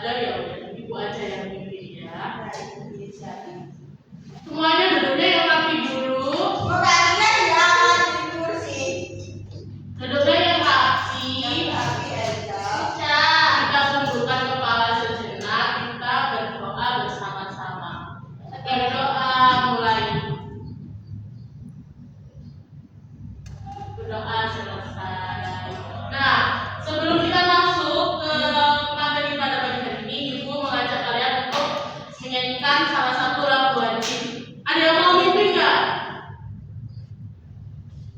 ada ya udah ibu aja yang mimpin ya. Semuanya duduknya yang rapi dulu. Duduknya yang rapi. Kita tundukkan kepala sejenak. Kita berdoa bersama-sama. Berdoa mulai. Berdoa selesai. Nah, sebelum kita masuk ke materi pada pagi hari ini, ibu mengajak kalian untuk menyanyikan salah satu lagu wajib. Ada yang mau mimpin nggak?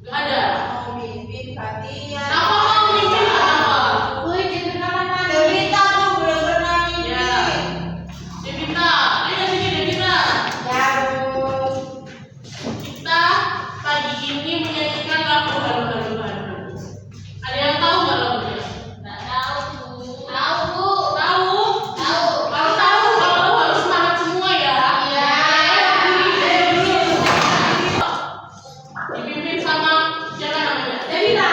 Nggak ada. Apa mau mimpin apa? Ya. Devita, ayo sini Devita. Kita pagi ini menyanyikan lagu halu-halu. Ada yang tahu nggak lagunya? Nggak tahu. Kalau tahu harus semangat semua ya. Dipimpin sama siapa namanya? Devita.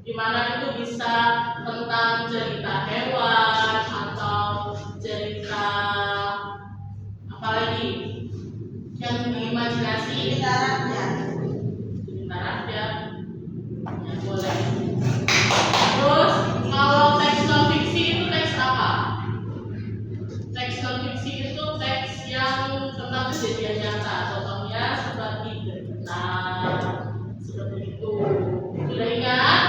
Dimana itu bisa tentang cerita hewan atau cerita apa lagi yang diimajinasi, cerita rakyat ya boleh. Terus kalau teks non fiksi itu teks apa? Teks non fiksi itu teks yang tentang kejadian nyata, contohnya seperti benar seperti itu. Sudah ingat?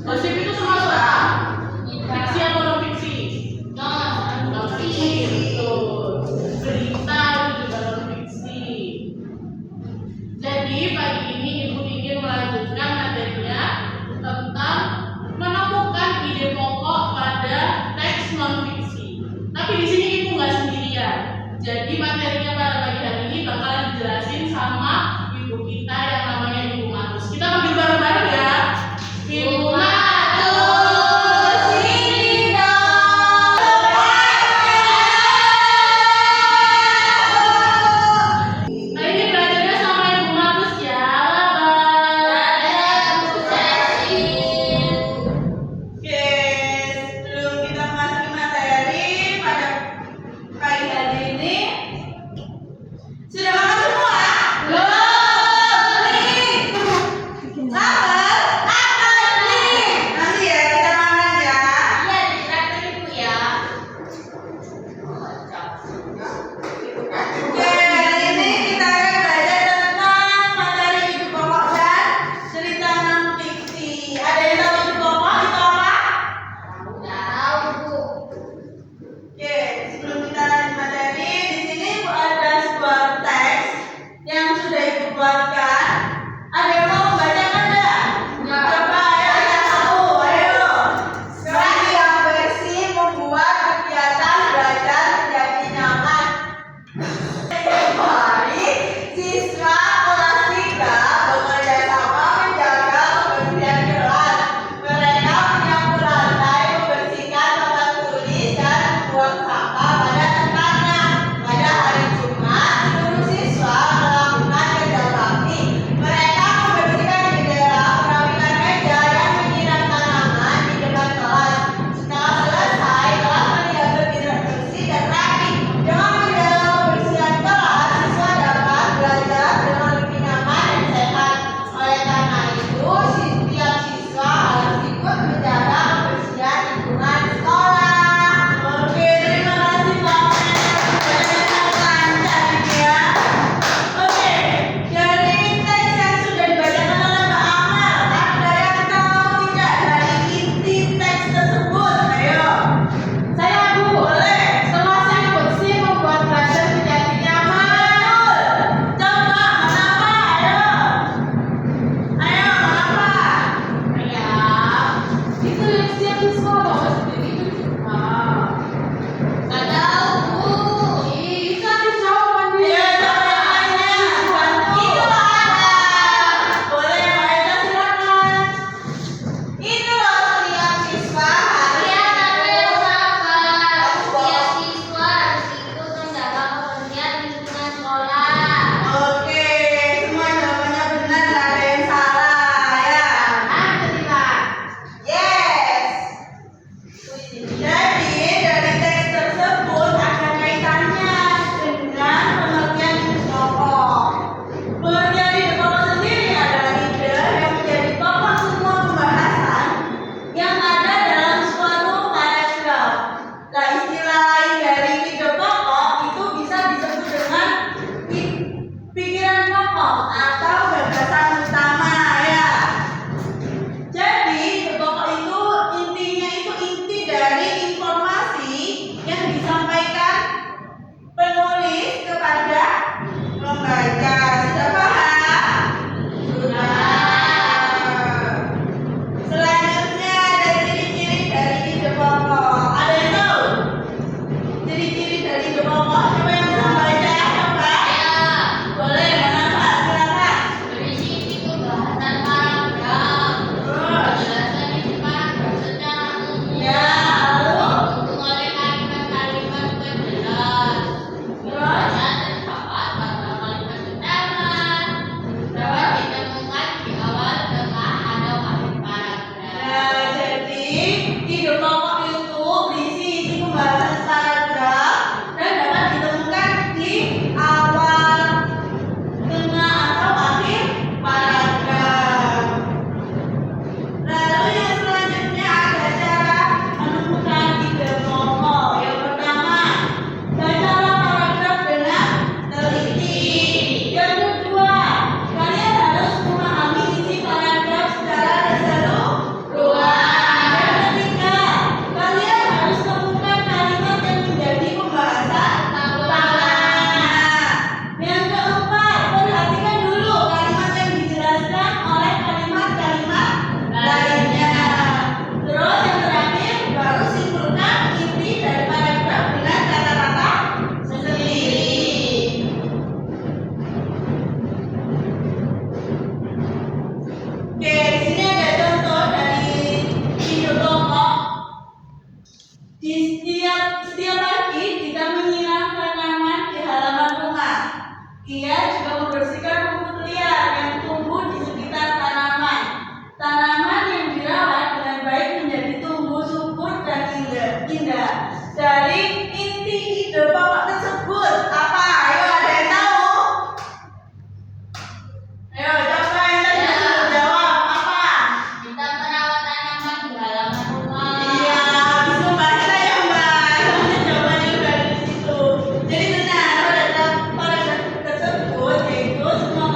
Gosip itu termasuk apa? Fiksi atau non fiksi? Non fiksi itu. Berita itu juga non fiksi. Jadi pagi ini ibu ingin melanjutkan materinya tentang menemukan ide pokok pada teks non fiksi. Tapi di sini ibu nggak sendirian. Jadi materinya pada pagi hari ini bakalan dijelasin sama ibu kita yang namanya Ibu Matus. Kita panggil bareng-bareng ya. Ibu Matus, sini dong. Nah ini belajarnya sama Ibu Matus ya. Oke, sebelum kita masuk ke materi pada pagi hari ini, pokok atau gagasan utama ya. Jadi ide pokok itu intinya itu inti dari informasi yang disampaikan penulis kepada membaca. Sudah paham? Sudah. Selanjutnya ada ciri-ciri dari ide pokok. Ada yang tahu? Ciri-ciri dari ide pokok. Coba yang bisa baca, coba. Boleh, mana Pak? Silakan. Berisi isi pembahasan paragraf. Penjelasan isi paragraf secara umum. Ya, lalu Didukung oleh kalimat-kalimat penjelas. Baca terdapat pada kalimat utama. Dapat ditemukan di awal, tengah, atau akhir paragraf. nah, jadi ide pokok itu berisi isi pembahasan paragraf dan dapat ditemukan di awal, tengah atau akhir paragraf. Lalu yang selanjutnya ada cara menemukan ide pokok. Yang pertama, bacalah paragraf dengan teliti. Yang kedua, kalian harus memahami isi paragraf secara keseluruhan. Yang ketiga, kalian harus temukan kalimat yang menjadi pembahasan utama. Yang keempat, perhatikan dulu kalimat yang dijelaskan oleh kalimat-kalimat lainnya. Terus yang terakhir, baru simpulkan inti dari paragraf dengan kata-kata sendiri. Oke, di sini ada contoh dari ide pokok. Di setiap pagi kita menyiram tanaman di halaman rumah. Ia juga membersihkan rumput liar yang tumbuh di sekitar tanaman. Tanaman yang dirawat dengan baik menjadi tumbuh subur dan indah. Dari inti ide pokok tersebut apa? Ayo, ada yang tahu? Ayo, coba yang tadi sudah jawab apa? Kita merawat tanaman di halaman rumah. Iya, habis membaca ya Mbak. Soalnya jawabannya udah ada di situ. Jadi benar pada paragraf tersebut yaitu semua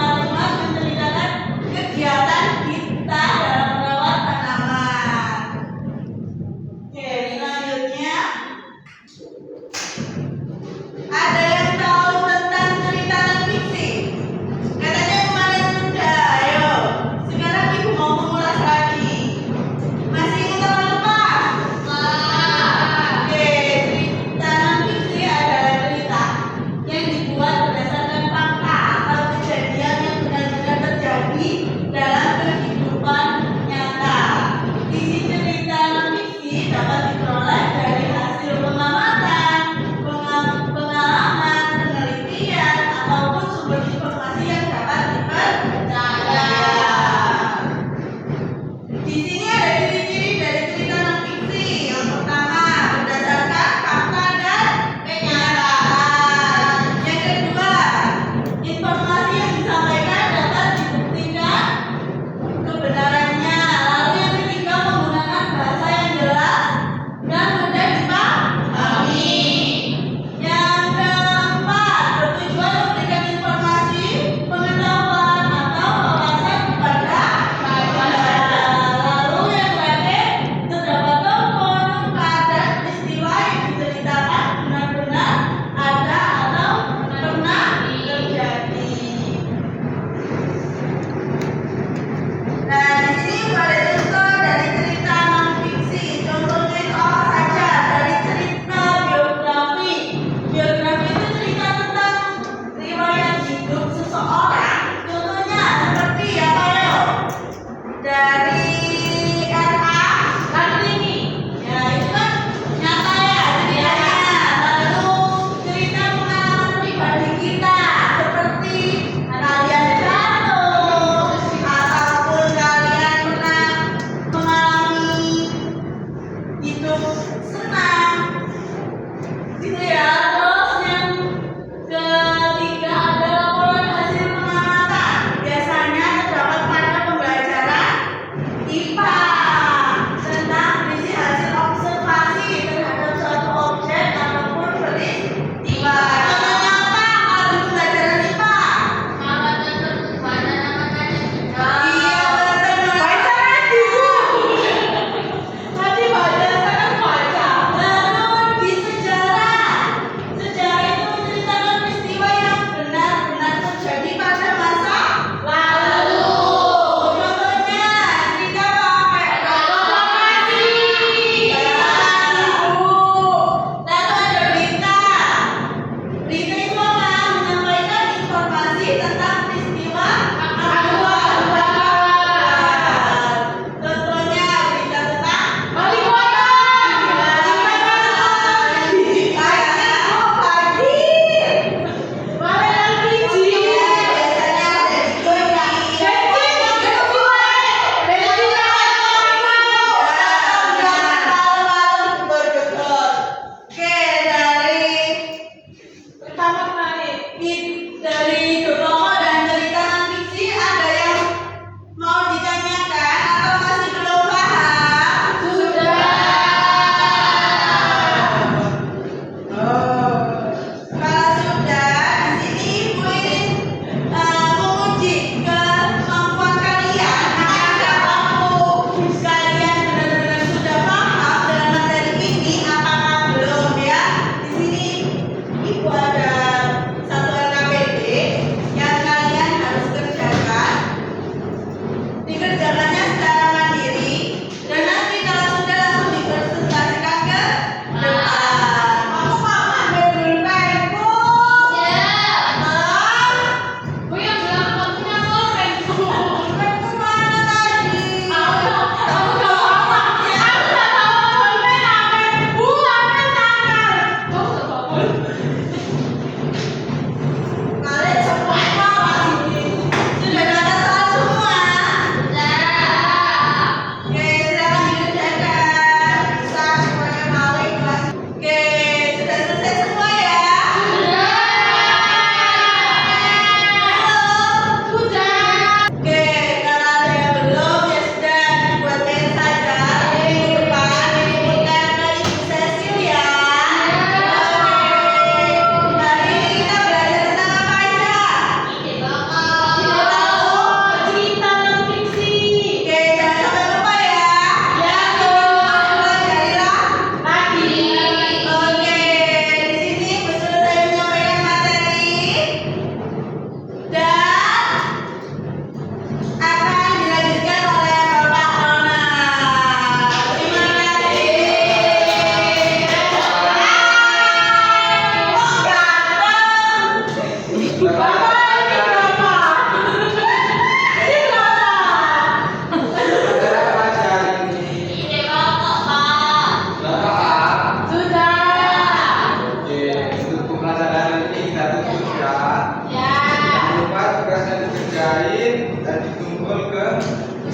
dan dikumpul ke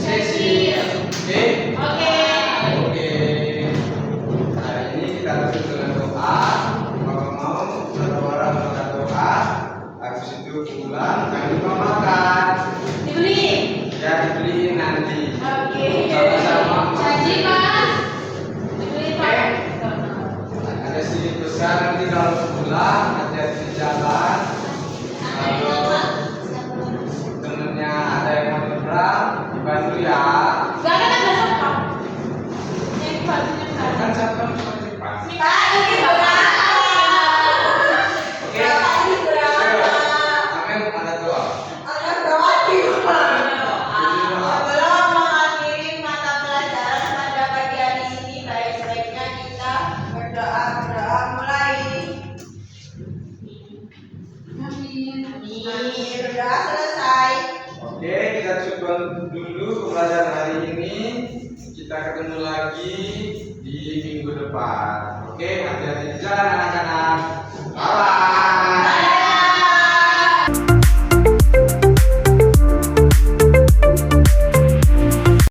sesi. Oke? Oke. Oke. Hari ini kita tutup dengan doa. Bapak mau satu orang melakukan doa. Habis itu pulang kami mau makan. Dibeli. Ya dibeliin nanti. Oke. Sama-sama. Janji Pak. Dibeli Pak. Ada sedikit besar nanti kalau pulang hati-hati di jalan. Kalau temennya ada yang mau nyebrang dibantu ya. Gak ada satpam. Yang bajunya Kan kan. satpam cuma cepat. Pak, ini berapa? Oke. Bapak ini berapa? Amin. Ada doa. Ada doa di rumah. Jadi doa. Sebelum mengakhiri mata pelajaran pada pagi hari ini, baik-baiknya kita berdoa mulai. Amin. Berdoa selesai. Oke, kita cukupkan dulu pembelajaran hari ini. Kita ketemu lagi di minggu depan. Oke, hati-hati di jalan.